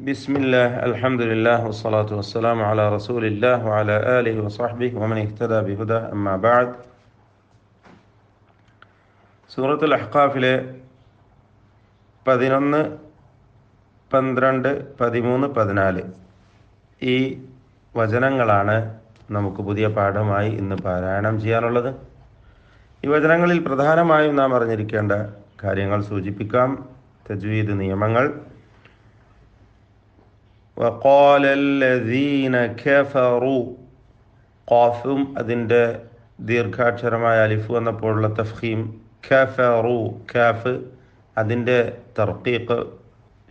ബിസ്മില്ലാഹ് അൽഹംദുലില്ലാഹ് വസ്സലാത്തു വസ്സലാമു അലാ റസൂലില്ലാഹ് വഅലാ ആലിഹി വസഹ്ബിഹി വമൻ ഇഹ്തദാ ബിഹുദാ അമ്മാ ബഅദ്. സൂറത്തുൽ അഹ്ഖാഫിലെ 11, 12, 13, 14 ഈ വചനങ്ങളാണ് നമുക്ക് പുതിയ പാഠമായി ഇന്ന് പാരായണം ചെയ്യാനുള്ളത്. ഈ വചനങ്ങളിൽ പ്രധാനമായും നാം അറിഞ്ഞിരിക്കേണ്ട കാര്യങ്ങൾ സൂചിപ്പിക്കാം. തജ്വീദ് നിയമങ്ങൾ. وقال الذين كفروا ഖാഫും അതിൻ്റെ ദീർഘാക്ഷരമായ അലിഫ് വന്നപ്പോഴുള്ള തഫ്ഖീം കഫറു കാഫ് അതിൻ്റെ തർക്കീഖ്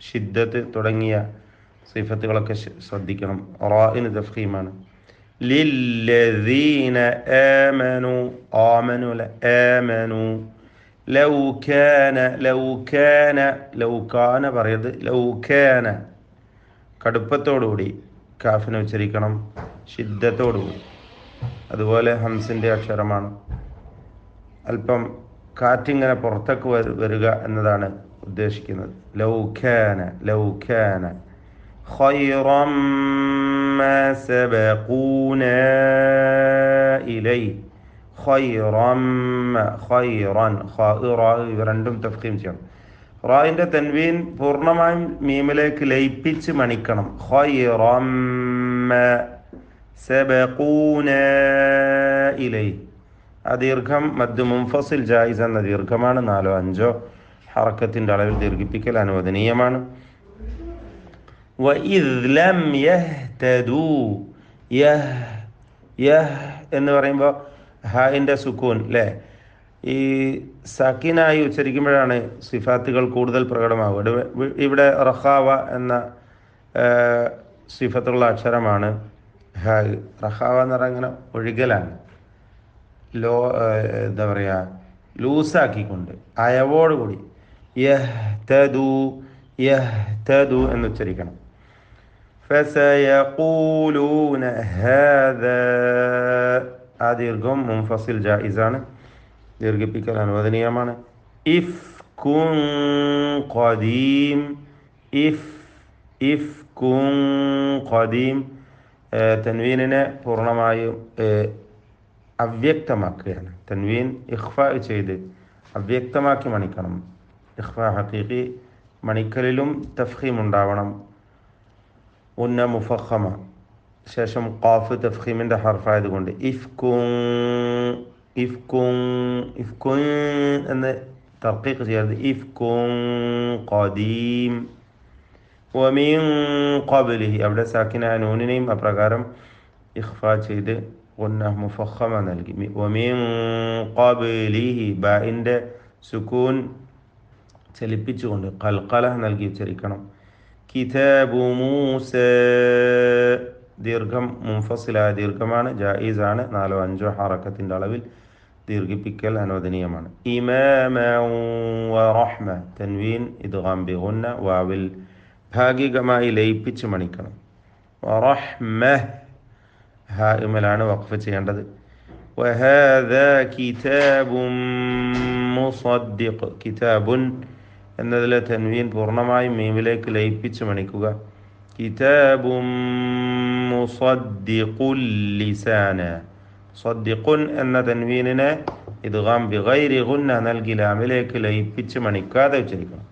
ഷിദ്ദത്ത് തുടങ്ങിയ സിഫത്തുകളൊക്കെ ശ്രദ്ധിക്കണം. റാഇന് തഫ്ഖീമാണ്. ലില്ലദീന ആമനു ആമനു ആമനു ലൗകാന പറയത് ലൗകാന കടുപ്പത്തോടുകൂടി കാഫിനെ ഉച്ചരിക്കണം, ഷിദ്ദത്തോടുകൂടി. അതുപോലെ ഹംസിൻ്റെ അക്ഷരമാണ്. അല്പം കാറ്റിങ്ങനെ പുറത്തേക്ക് വരിക എന്നതാണ് ഉദ്ദേശിക്കുന്നത്. ലൗകാന ഖൈറം മാ സബഖൂനാ ഇലൈഹി ഖൈറൻ ഇവ രണ്ടും തഫ്ഖീം ചെയ്യണം. റായിൻ്റെ തൻവീൻ പൂർണ്ണമായും മീമിലേക്ക് ലയിപ്പിച്ച് മണിക്കണം. ഖൈറൻ മാ സബഖൂനാ ഇലൈഹി. ആ ദീർഘം മദ് മുൻഫസിൽ ജായിസ് എന്ന ദീർഘമാണ്. 4 or 5 ഹറക്കത്തിൻ്റെ അളവിൽ ദീർഘിപ്പിക്കൽ അനുവദനീയമാണ്. വഇദ് ലം യഹ്തദൂ എന്ന് പറയുമ്പോൾ ഹായിൻ്റെ സുക്കൂൻ അല്ലേ, ഈ സക്കീനായി ഉച്ചരിക്കുമ്പോഴാണ് സിഫാത്തുകൾ കൂടുതൽ പ്രകടമാവുക. ഇവിടെ റഖാവ എന്ന സിഫത്തുള്ള അക്ഷരമാണ് ഹായ്. റഖാവ എന്ന് പറഞ്ഞാൽ ഇങ്ങനെ ഒഴുകലാണ്, എന്താ പറയുക, ലൂസാക്കിക്കൊണ്ട് അയവോടുകൂടി യഹ്തദു എന്ന് ഉച്ചരിക്കണം. ഫസയഖൂലൂന ഹാദാ ആ ദീർഘം മുൻഫസിൽ ജായിസാണ്, ദീർഘിപ്പിക്കൽ അനുവദനീയമാണ്. ഇഫ്കുൻ ഖദീം തൻവീനിനെ പൂർണ്ണമായും അവ്യക്തമാക്കുകയാണ്. തൻവീൻ ഇഖ്ഫാ ചെയ്ത് അവ്യക്തമാക്കി മണിക്കണം. ഇഖ്ഫാ ഹഖീഖി മണിക്കലിലും തഫ്ഖീം ഉണ്ടാവണം. ഉന്ന മുഫഖമ ശേഷം ഖാഫ് തഫ്ഖീമിൻ്റെ ഹർഫായതുകൊണ്ട് ഇഫ്കുൻ എന്ന് തർക്കീഖ് ചെയ്യരുത്. ഇഫ്കുൻ ഖദീം. വമിൻ ഖബ്ലിഹി അവിടെ സാക്കിനായ നൂനിനെയും അപ്രകാരം ഇഖ്ഫാ ചെയ്ത് ഉന്ന മുഫഖമ നൽകി. വമിൻ ഖബ്ലിഹി ബാഇൻ്റെ സുക്കൂൻ ചലിപ്പിച്ചുകൊണ്ട് ഖൽഖല നൽകി ഉച്ചരിക്കണം. കിതാബു മൂസ ദീർഘം മുൻഫസിലായ ദീർഘമാണ്, ജായിസാണ്. 4 or 5 ഹറക്കത്തിൻ്റെ അളവിൽ ദീർഘിപ്പിക്കൽ അനുവദനീയമാണ്. ഇമാമൻ വറഹ്മ തൻവീൻ ഇദ്ഗാം ബിഗുന്ന വാവിൽ ഭാഗികമായി ലയിപ്പിച്ച് മണിക്കണം. വറഹ്മ ഹാഇമലാണ് വഖഫ് ചെയ്യേണ്ടത്. വഹാദാ കിതാബുൻ മുസദ്ദിഖ് കിതാബുൻ എന്നതിലെ തൻവീൻ പൂർണ്ണമായും മീമിലേക്ക് ലയിപ്പിച്ച് മണിക്കുക. കിതാബുൻ മുസദ്ദിഖുൽ ലിസാന സദ്ദിഖുൻ എന്ന തൻവീനിനെ ഇദ്ഗാം ബിഗൈരി ഗുന്ന നൽകി ലാമിലേക്ക് ലയിപ്പിച്ച് മണിക്കാതെ ഉച്ചരിക്കണം.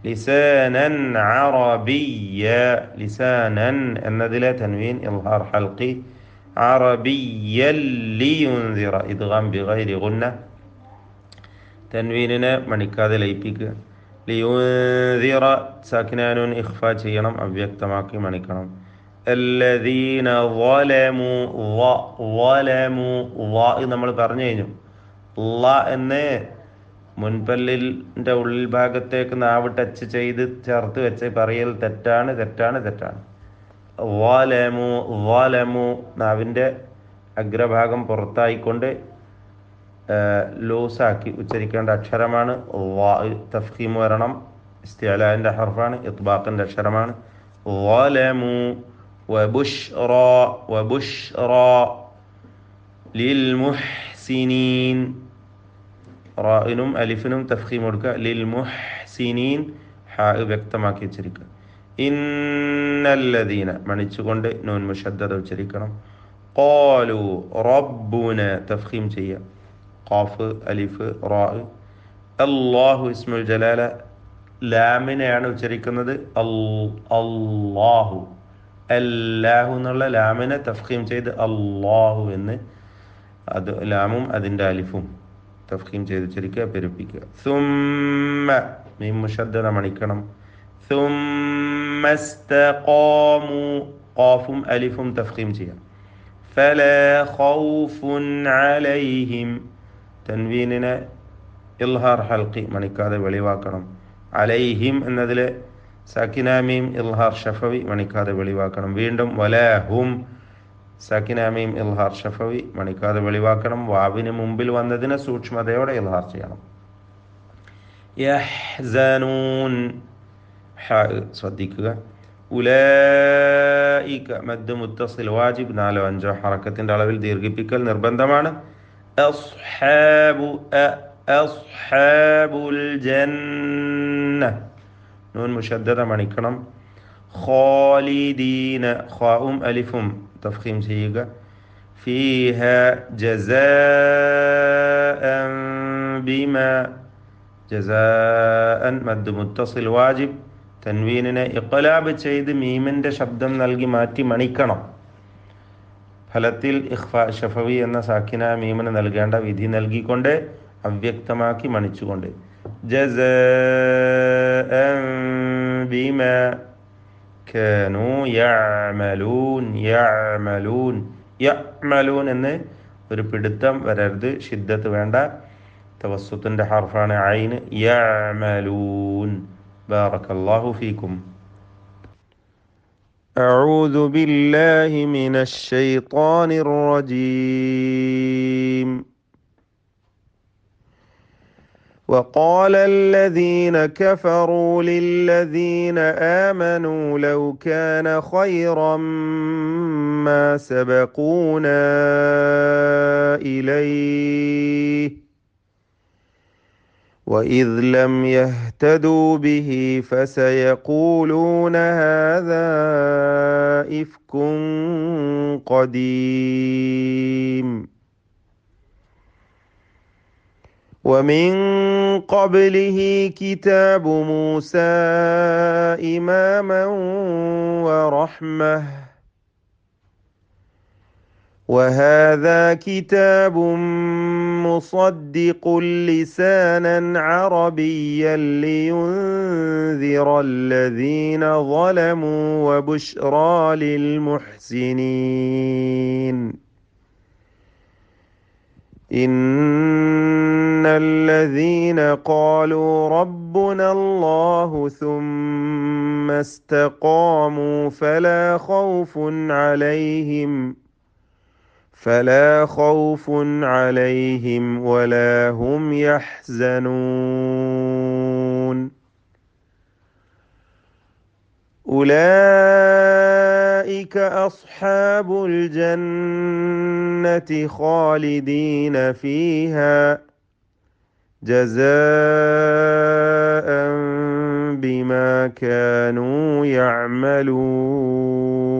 ലിസാനൻ അറബിയ്യ ലിസാനൻ എന്നതിലെ തൻവീൻ ഇൽഹാർ ഹൽഖി അറബിയ്യൻ ലിയുൻസിറ ഇദ്ഗാം ബിഗൈരി ഗുന്ന തൻവീനിനെ മണിക്കാതെ ലയിപ്പിക്കുക. ലിയുൻസിറ സാക്കിനാനൂൻ ഇഖ്ഫാ ചെയ്യണം, അവ്യക്തമാക്കി മണിക്കണം. الذين ظلموا നമ്മൾ പറഞ്ഞു കഴിഞ്ഞു. എന്ന് മുൻപല്ലിൻ്റെ ഉള്ളിൽ ഭാഗത്തേക്ക് നാവ് ടച്ച് ചെയ്ത് ചേർത്ത് വെച്ച് പറയൽ തെറ്റാണ്. വലമു നാവിൻ്റെ അഗ്രഭാഗം പുറത്തായിക്കൊണ്ട് ലൂസാക്കി ഉച്ചരിക്കേണ്ട അക്ഷരമാണ്. തഫ്ഖീം വരണം, ഇസ്തിഅലാൻ്റെ ഹർഫാണ്, ഇത്ബാഖിൻ്റെ അക്ഷരമാണ്. വലമു وبشرى للمحسنين റാഇനും അലിഫിനും തഫ്ഖീം കൊടുക്കുക. ലിൽമുഹ്സിനീൻ ഹാ വ്യക്തമാക്കി വെച്ചിരിക്കുക. ഇന്ന ഇന്നല്ലദീന മണിച്ചുകൊണ്ട് നൂൻ മുഷദ്ദദ ഉച്ചരിക്കണം. ഖാലു റബ്ബുന തഫ്ഖീം ചെയ്യുക. ഖാഫ് അലിഫ് റാ. അല്ലാഹു ഇസ്മുൽ ജലാല ലാമിനെയാണ് ഉച്ചരിക്കുന്നത്. അല്ലാഹു അല്ലാഹു എന്നുള്ള ലാമിനെ തഫ്ഖീം ചെയ്ത് അല്ലാഹു എന്ന്, അത് ലാമും അതിൻ്റെ അലിഫും തഫ്ഖീം ചെയ്ത് ഉച്ചരിക്കുക, പെരുപ്പിക്കുക. സുമ്മ മീം മുഷദ്ദദ മണിക്കണം. സുമ്മ ഇസ്തഖാമു ഖാഫും അലിഫും തഫ്ഖീം ചെയ്യാം. ഫലാ ഖൗഫുൻ അലൈഹിം തൻവീനിനെ ഇൽഹാർ ഹൽഖി മണിക്കാതെ വെളിവാക്കണം. അലൈഹിം എന്നതിൽ സാക്കിനാമീം ഇൽഹാർ ഷഫവി മണിക്കാതെ വെളിവാക്കണം. വീണ്ടും വലാഹും സാക്കിനാമീം ഇൽഹാർ ഷഫവി മണിക്കാതെ വെളിവാക്കണം. വാവിന് മുമ്പിൽ വന്നതിനെ സൂക്ഷ്മതയോടെ ഇൽഹാർ ചെയ്യണം. യഹ്സനൂൻ ശ്രദ്ധിക്കുക. ഉലൈക മദ് മുത്തസിൽ വാജിബ് 4-5 ഹറക്കത്തിന്റെ അളവിൽ ദീർഘിപ്പിക്കൽ നിർബന്ധമാണ്. അസ്ഹാബുൽ ജന്ന നൂൻ മുഷദ്ദദ മണിക്കണം. ഖാലിദീന ഖാഉം അലിഫും തഫ്ഖീം ചെയ്യുക. ഫീഹ ജസാഅൻ ബിമാ ജസാഅൻ മദ് മുത്തസിൽ വാജിബ് തൻവീനിനെ ഇഖ്ലാബ് ചെയ്ത് മീമിൻ്റെ ശബ്ദം നൽകി മാറ്റി മണിക്കണം. ഫലത്തിൽ ഇഖ്ഫാ ഷഫവി എന്ന സാക്കിന മീമിന് നൽകേണ്ട വിധി നൽകിക്കൊണ്ട് അവ്യക്തമാക്കി മണിച്ചുകൊണ്ട് ജസാഅൻ ബിമാ കാനൂ യഅമലൂൻ യഅമലൂൻ യഅമലൂൻ എന്ന് ഒരു പിടുത്തം വരരുത്, ഷിദ്ദത്ത് വേണ്ട. തവസ്സുത്തിന്റെ ഹർഫാണ് ഐൻ. യഅമലൂൻ. ബാറകല്ലാഹു ഫീക്കും. أعوذ بالله من الشيطان الرجيم. وقال الذين كفروا للذين آمنوا لو كان خيرا ما سبقونا إليه وإذ لم يهتدوا به فسيقولون هذا إفك قديم. ومن قبله كتاب موسى إماما ورحمة وهذا كتاب مصدق لسانا عربيا لينذر الذين ظلموا وبشرى للمحسنين. إن الذين قالوا ربنا الله ثم استقاموا فلا خوف عليهم ولا هم يحزنون. أولئك أصحاب الجنة خالدين فيها جزاء بما كانوا يعملون.